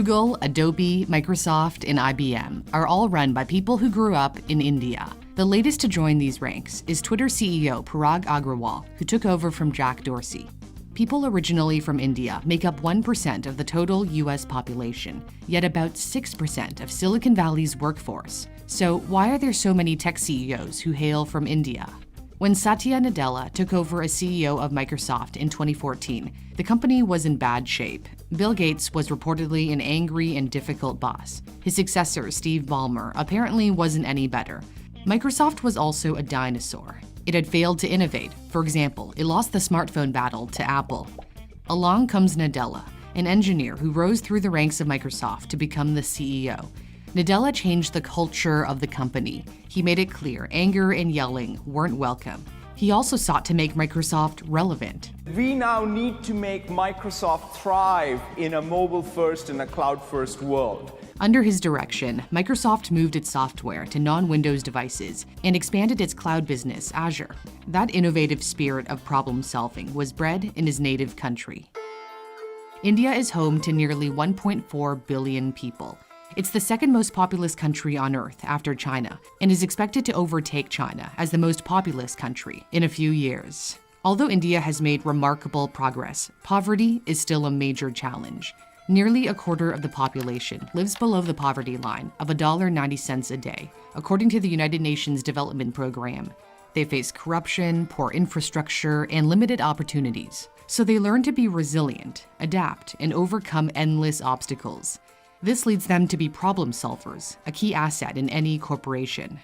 Google, Adobe, Microsoft, and IBM are all run by people who grew up in India. The latest to join these ranks is Twitter CEO Parag Agrawal, who took over from Jack Dorsey. People originally from India make up 1% of the total US population, yet about 6% of Silicon Valley's workforce. So why are there so many tech CEOs who hail from India? When Satya Nadella took over as CEO of Microsoft in 2014, the company was in bad shape. Bill Gates was reportedly an angry and difficult boss. His successor, Steve Ballmer, apparently wasn't any better. Microsoft was also a dinosaur. It had failed to innovate. For example, it lost the smartphone battle to Apple. Along comes Nadella, an engineer who rose through the ranks of Microsoft to become the CEO. Nadella changed the culture of the company. He made it clear anger and yelling weren't welcome. He also sought to make Microsoft relevant. We now need to make Microsoft thrive in a mobile-first and a cloud-first world. Under his direction, Microsoft moved its software to non-Windows devices and expanded its cloud business, Azure. That innovative spirit of problem-solving was bred in his native country. India is home to nearly 1.4 billion people. It's the second most populous country on Earth after China, and is expected to overtake China as the most populous country in a few years. Although India has made remarkable progress, poverty is still a major challenge. Nearly a quarter of the population lives below the poverty line of $1.90 a day, according to the United Nations Development Program. They face corruption, poor infrastructure, and limited opportunities. So they learn to be resilient, adapt, and overcome endless obstacles. This leads them to be problem solvers, a key asset in any corporation.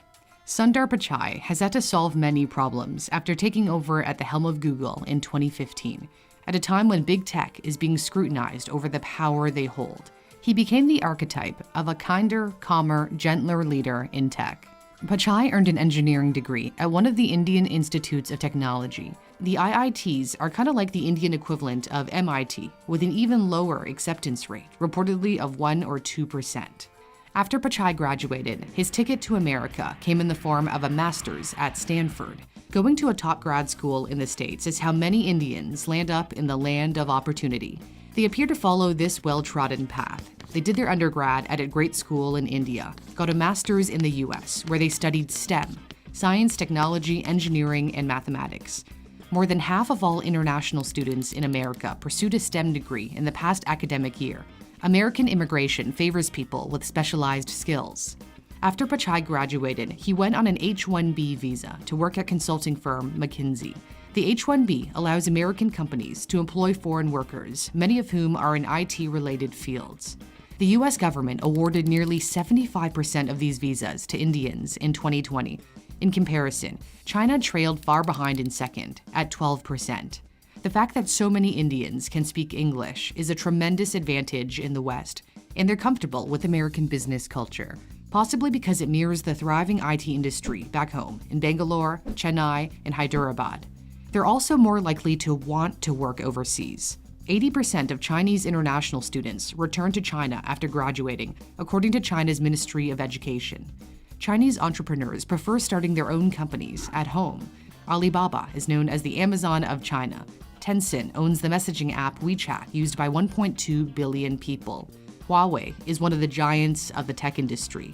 Sundar Pichai has had to solve many problems after taking over at the helm of Google in 2015, at a time when big tech is being scrutinized over the power they hold. He became the archetype of a kinder, calmer, gentler leader in tech. Pichai earned an engineering degree at one of the Indian Institutes of Technology. The IITs are kind of like the Indian equivalent of MIT, with an even lower acceptance rate, reportedly of 1 or 2%. After Pichai graduated, his ticket to America came in the form of a master's at Stanford. Going to a top grad school in the States is how many Indians land up in the land of opportunity. They appear to follow this well-trodden path. They did their undergrad at a great school in India, got a master's in the US, where they studied STEM, science, technology, engineering, and mathematics. More than half of all international students in America pursued a STEM degree in the past academic year. American immigration favors people with specialized skills. After Pichai graduated, he went on an H-1B visa to work at consulting firm McKinsey. The H-1B allows American companies to employ foreign workers, many of whom are in IT-related fields. The US government awarded nearly 75% of these visas to Indians in 2020. In comparison, China trailed far behind in second, at 12%. The fact that so many Indians can speak English is a tremendous advantage in the West, and they're comfortable with American business culture, possibly because it mirrors the thriving IT industry back home in Bangalore, Chennai, and Hyderabad. They're also more likely to want to work overseas. 80% of Chinese international students return to China after graduating, according to China's Ministry of Education. Chinese entrepreneurs prefer starting their own companies at home. Alibaba is known as the Amazon of China. Tencent owns the messaging app WeChat, used by 1.2 billion people. Huawei is one of the giants of the tech industry.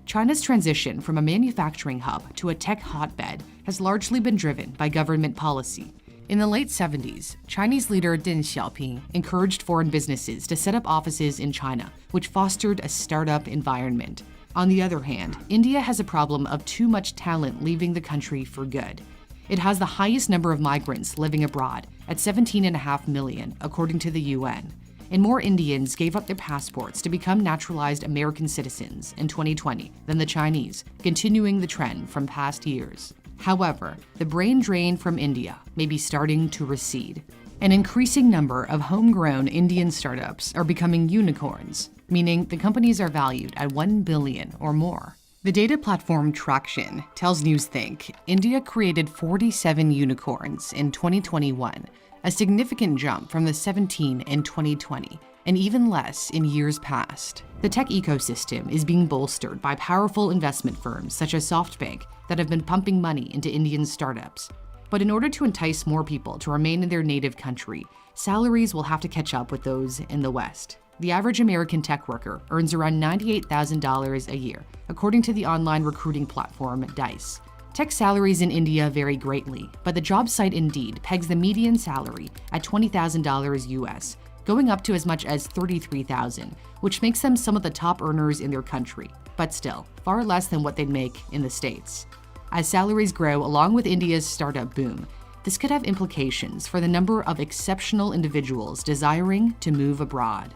China's transition from a manufacturing hub to a tech hotbed has largely been driven by government policy. In the late 70s, Chinese leader Deng Xiaoping encouraged foreign businesses to set up offices in China, which fostered a startup environment. On the other hand, India has a problem of too much talent leaving the country for good. It has the highest number of migrants living abroad, at 17.5 million, according to the UN. And more Indians gave up their passports to become naturalized American citizens in 2020 than the Chinese, continuing the trend from past years. However, the brain drain from India may be starting to recede. An increasing number of homegrown Indian startups are becoming unicorns, meaning the companies are valued at 1 billion or more. The data platform Traction tells Newsthink India created 47 unicorns in 2021, a significant jump from the 17 in 2020, and even less in years past. The tech ecosystem is being bolstered by powerful investment firms such as SoftBank that have been pumping money into Indian startups. But in order to entice more people to remain in their native country, salaries will have to catch up with those in the West. The average American tech worker earns around $98,000 a year, according to the online recruiting platform Dice. Tech salaries in India vary greatly, but the job site Indeed pegs the median salary at $20,000 US, going up to as much as $33,000, which makes them some of the top earners in their country, but still, far less than what they'd make in the States. As salaries grow along with India's startup boom, this could have implications for the number of exceptional individuals desiring to move abroad.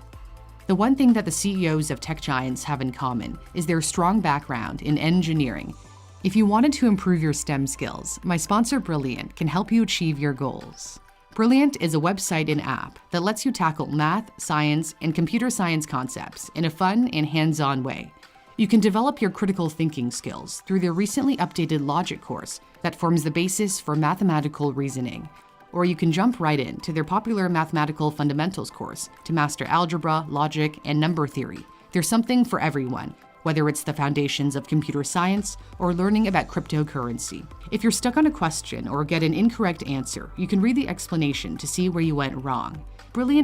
The one thing that the CEOs of tech giants have in common is their strong background in engineering. If you wanted to improve your STEM skills, my sponsor Brilliant can help you achieve your goals. Brilliant is a website and app that lets you tackle math, science, and computer science concepts in a fun and hands-on way. You can develop your critical thinking skills through their recently updated logic course that forms the basis for mathematical reasoning. Or you can jump right into their popular mathematical fundamentals course to master algebra, logic, and number theory. There's something for everyone, whether it's the foundations of computer science or learning about cryptocurrency. If you're stuck on a question or get an incorrect answer, you can read the explanation to see where you went wrong. Brilliant